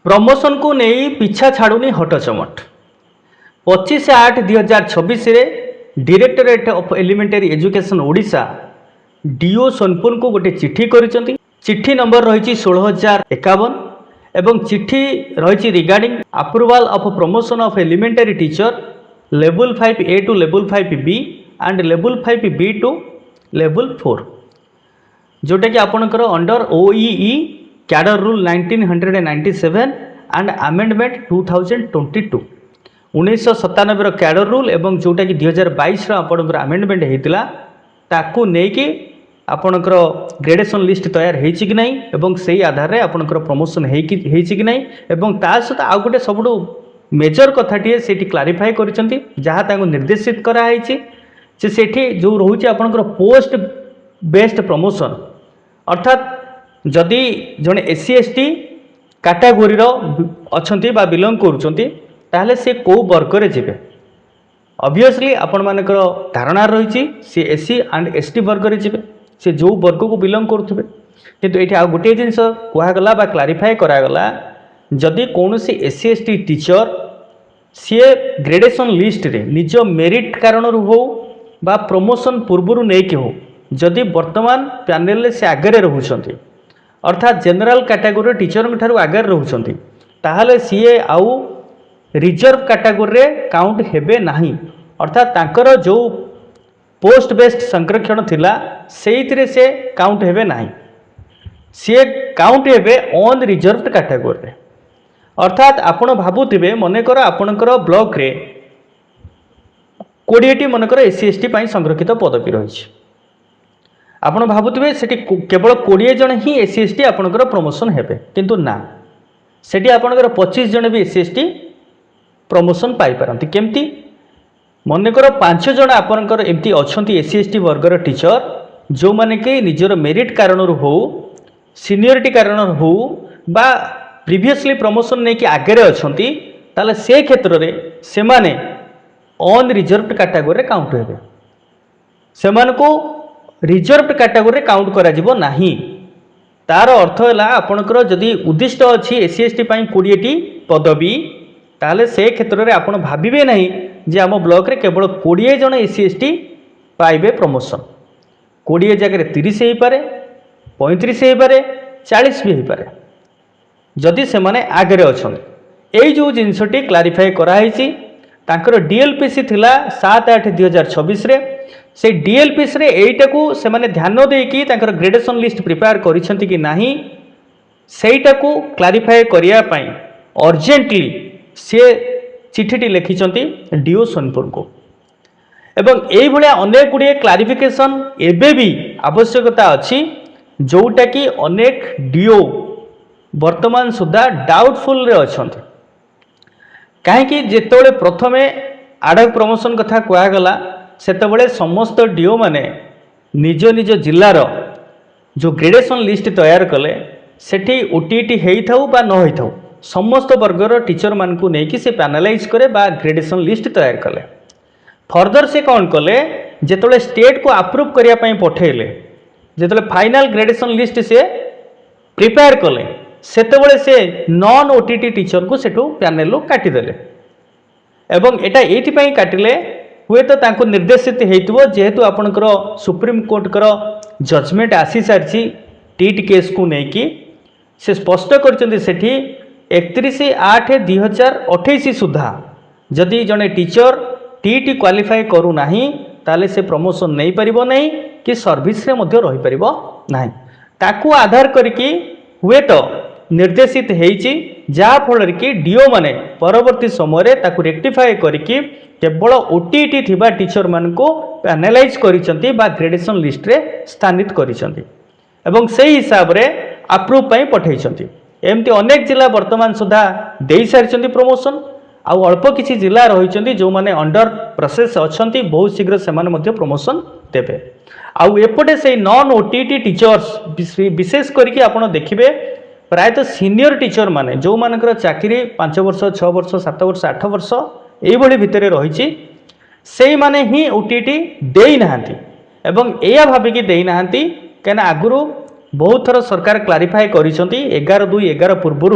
Promotion को नहीं पिछा छाड़ुनी हटचमट 25/8/2026 directorate of elementary education Odisha DO Sonpur को गोटे चिट्ठी करिसेंती। चिट्ठी नंबर रही 16,051 एवं चिट्ठी रही regarding approval of promotion of elementary teacher level 5A to level 5B and level 5B to level 4 जोटा कि आपणकर under OEE cadre rule 1997 and amendment 2022 1997 cadre rule एवं जोटा कि 2022 आपणकर अमेंडमेंट होता ताकू नेकी आपणकर ग्रेडेशन लिस्ट तैयार होइछि कि नहीं एवं सही आधार रे आपणकर प्रमोशन होइछि कि नहीं एवं ता सहित आउ गोटे सबुठु मेजर कथाटीए सेठी क्लारिफाई करिसेंती जहाँ तांको निर्देशित करा होइछि जे सेठी जो रहुछि आपणकर पोस्ट बेस्ड प्रमोशन अर्थात जदि जड़े SC ST कैटेगोरी अच्छा बा बिलंग करुँच ताहले से कौ वर्ग रे जिबे ऑब्वियसली आपण मानकर धारणा रही सी SC एंड ST वर्ग रे जिबे से जो वर्ग को बिलंग करुवे किंतु ये गोटे जिनस कहगला बा क्लारिफाई करागला जदि कौन सी SC ST टीचर सी ग्रेडेशन लिस्ट रे निज मेरिट कारण हो बा प्रमोशन पूर्वर नहीं हो जदि वर्तमान पैनल से आगे रोचते अर्थात जनरल कैटेगोरी टीचर ठारू आगे रोचते ताहले सीए आउ रिजर्व कैटेगोरी काउंट हेबे नहीं अर्थात तांकर जो पोस्ट बेस्ड संरक्षण थिला सेइथिरे से काउंट हेबे नहीं सीए काउंट हेबे ऑन रिजर्व कैटेगोरी अर्थात आपण भाबुथिबे मनेकर आपणकर ब्लॉक रे 20टी मनकर SC ST पाई संरक्षित पदवी रही आपण भाबुथिबे सेठी केवल 20 जन ही SC ST आपणकर प्रमोशन हेबे किंतु ना सेठी आपणकर 25 जन भी SC ST प्रमोशन पाई पारंती केमती मनकर 5 जन आपणकर एमती अछंती SC ST वर्गर टीचर जो माने कि निजर मेरिट कारण हो सीनियरिटी कारण हो बा प्रीवियसली प्रमोशन नहीं कि आगे अछंती ताले से क्षेत्र रे से माने ऑन रिजर्व कैटेगोरी काउंट हेबे सेमान को रिजर्व कैटेगोरी काउंट करा जिवो नाही तार अर्थ है आपणकर जदि उद्दिष्ट अच्छी SC ST पाई 20टी पदवी ताहले से क्षेत्र में आपण भाविबे नहीं जे आम ब्लॉक रे केवल 20 जन SC ST पाइबे प्रमोशन 20 जगह 30 हो पारे 35 हो पारे 40 भी हो पारे जदि से माने आगे अच्छा यही जो जिनसटी क्लारिफाई कराई तांकर DLPC थिला 7/8/2026 रे से DLPC रे एटा को से माने ध्यान देकी तांकर ग्रेडेशन लिस्ट प्रिपेयर करिसेंती कि नाही सेटा को क्लारिफाई करिया पई अर्जेंटली से चिठीटी लिखिंट डीओ सोनपुर को एवं यही भाया अनेक गुड़िए क्लारिफिकेशन एबे भी आवश्यकता अच्छी जोटा कि अनेक डीओ वर्तमान सुधा डाउटफुल रे अछंती कहीं जिते प्रथमे आडक प्रमोशन कथा कहगला सेतबले समस्त डीओ माने निज निज जिलार जो ग्रेडेशन लिस्ट तैयार कले सेठी OTT हेइथाउ बा न हेइथाउ समस्त वर्गर टीचर मान को लेकिन से पैनलाइज करे बा ग्रेडेशन लिस्ट तैयार कले फर्दर से कौन कले जिते स्टेट को अप्रूव करने पठेले जिते फाइनल ग्रेडेशन लिस्ट से प्रिपेयर कले सेतेबले से नॉन OTT टीचर को सेठू पैनल काटिदेले एवं एटा एथिपाई काटिले हुए तो तांको निर्देशित हेतुव जेहेतु आपणकर सुप्रीम कोर्ट कर जजमेंट आसी सारी टीट केस को लेकिन से स्पष्ट करछन्ती सेठी 31/8/2028 सुधा जदि जड़े टीचर टीटी क्वालिफाई करू नाही ताले से प्रमोशन नहीं पारिबो नहीं कि सर्विस रे मध्य रही पारिबो नाही ताकू आधार करके हुए तो निर्देशित हेइची जा फल कि डीओ माने परवर्ती समय ताकू रेक्टिफाई करके केवल OTT थिबा टीचर मान को पैनलाइज करिसंती बा ग्रेडेशन लिस्ट रे स्थानित करिसंती एवं सही हिसाब रे अप्रूव पई पठैसंती एमती अनेक जिला वर्तमान सुधा दे सारी प्रमोशन आउ अल्प किसी जिला रही जो माने अंडर प्रोसेस अच्छी बहुत शीघ्र से प्रमोशन देवे आउ एपटे से नॉन OTT टीचर्स विशेष करके आप देखिए प्रायतः सीनियर टीचर माने जो मानकर चाकरी 5 वर्ष 6 वर्ष 7 वर्ष 8 वर्ष ये भितर रही से माने ही OTT दे नाहांती एवं या भाविकी दे नाहांती कहीं आगुरी बहुत थर सरकार क्लारिफाई करिसंती 11/2/11 पूर्व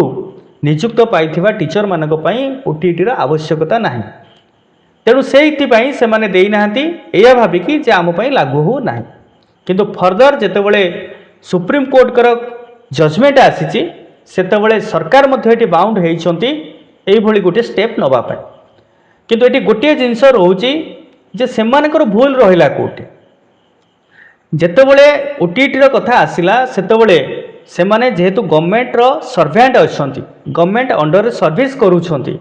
नियुक्त पाइथिबा टीचर मानक पई ओटीटी रो आवश्यकता नाही तेणु से माने देई नाहंती एया भाबिकी जे आम पई लागू हो नाही किंतु फर्दर जेतेबेले सुप्रीम कोर्ट कर जजमेंट आसीची सेतेबेले सरकार मध्ये एटी बाउंड हेइछंती एई भली गोटे स्टेप नबा पई किंतु एटी गोटे जिंस रहउची जे सेमानकर भूल रहिला कोटे जेतेबेले ओटीटी रो कथा आसिला सेतेबेले सेमाने जेहेतु गवर्नमेंट रो सर्वेंट अछंती गवर्नमेंट अंडर सर्विस करूछंती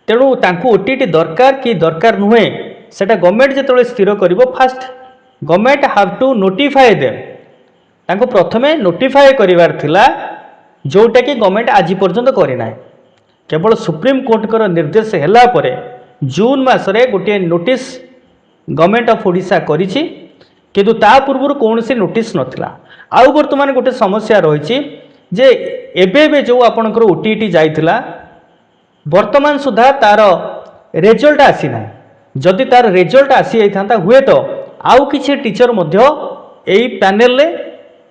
तेणु तांकु ओटीटी दरकार कि दरकार नुहे सेटा गवर्नमेंट जेतेबेले स्थिर करिवो first government have to notify them तांको प्रथमे नोटिफाई करिवार थिला जोटा कि गवर्नमेंट आज पर्यंत करिना केवल सुप्रीम कोर्ट कर निर्देश हैला परे जून मासरे गोटे नोटिस गवर्नमेंट ऑफ ओडिशा करिछि किंतु ता पूर्व कौन सी नोटिस नथिला आउ वर्तमान गोटे समस्या रही जे एबे जो आपणकर ओटीटी जाइथिला वर्तमान सुधा तार रिजल्ट आसी ना जदि तार रिजल्ट आसी जाइथांता हुए तो आउ किछि टीचर मध्य एई पैनल रे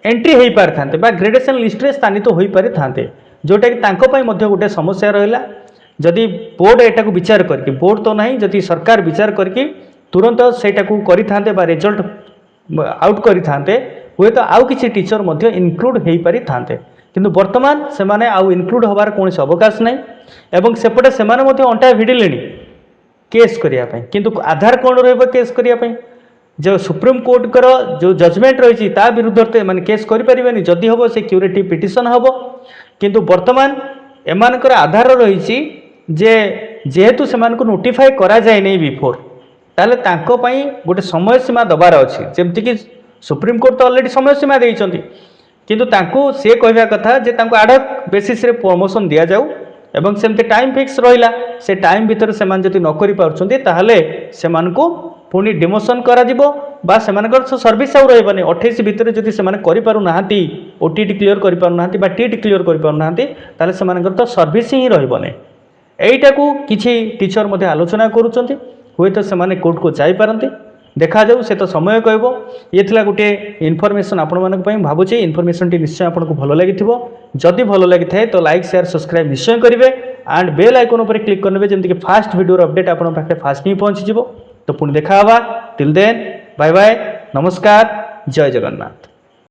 एंट्री होई पार थांते बा ग्रेडेशन लिस्ट रे स्थानित होई पारि थांते जोटा कि तांको पई मध्य गोटे समस्या रहिला जदि बोर्ड एटा को विचार करके बोर्ड तो नहीं जदि सरकार विचार करके तुरंत सेटा को करि थांते बा रिजल्ट आउट करि थांते हुए तो आउ किछि टीचर मध्य इनक्लूड होई पारि थांते किंतु वर्तमान से माने आउ इनक्लूड होबार कोनोसी अवकाश नहीं एवं सेपटे से माने मध्य अंटा भिडिलेनी केस करिया पई किंतु आधार कोन रहबो केस करिया पई जो सुप्रीम कोर्ट कर जो जजमेंट रही ता विरुद्ध माने केस करि परिबेनी जदि हबो से क्यूरेटिव पिटिशन हबो किंतु वर्तमान एमानकर आधार रही जे जेहेतु से मानको नोटिफाई करा जाय नै बिफोर ताले तांको पई गोटे समय सीमा दबार अछि जेमति कि सुप्रीम कोर्ट तो ऑलरेडी समय सीमा देइचंती किंतु तांको से कहबा कथा जे तांको आडक बेसिस रे प्रमोशन दिया जाऊ एवं सेमते टाइम फिक्स रहिला से टाइम भीतर से मान जति न करि पाउछंती ताहले से मानको पुणी डिमोशन करा जिवो बा सेमानकर सर्विस आउ रहबने 28 भीतर जति सेमाने करि पारु नाहंती ओटीटी क्लियर करि पारु नाहंती बा टीटी क्लियर करि पारु नाहंती ताले सेमानकर तो सर्विस ही रहबने एइटा को किछि टीचर मध्ये आलोचना करूछंती हुए तो सेमाने कोर्ट को जाई पारंती देखा जाऊ से तो समय कहबो ये थिला गोटे इनफॉरमेशन आपण मानक पई भाबुची इनफॉरमेशन टी निश्चय आपन को भलो लागिथिबो जदि भलो लागिथाय तो लाइक शेयर सब्सक्राइब निश्चय करिवे एंड बेल आइकन ऊपर क्लिक करनेबे जेमति कि फास्ट वीडियो अपडेट आपण पाखे फास्ट ही पहुंची जिवो तो पुणी देखा हवा टिल देन बाय बाय नमस्कार जय जगन्नाथ।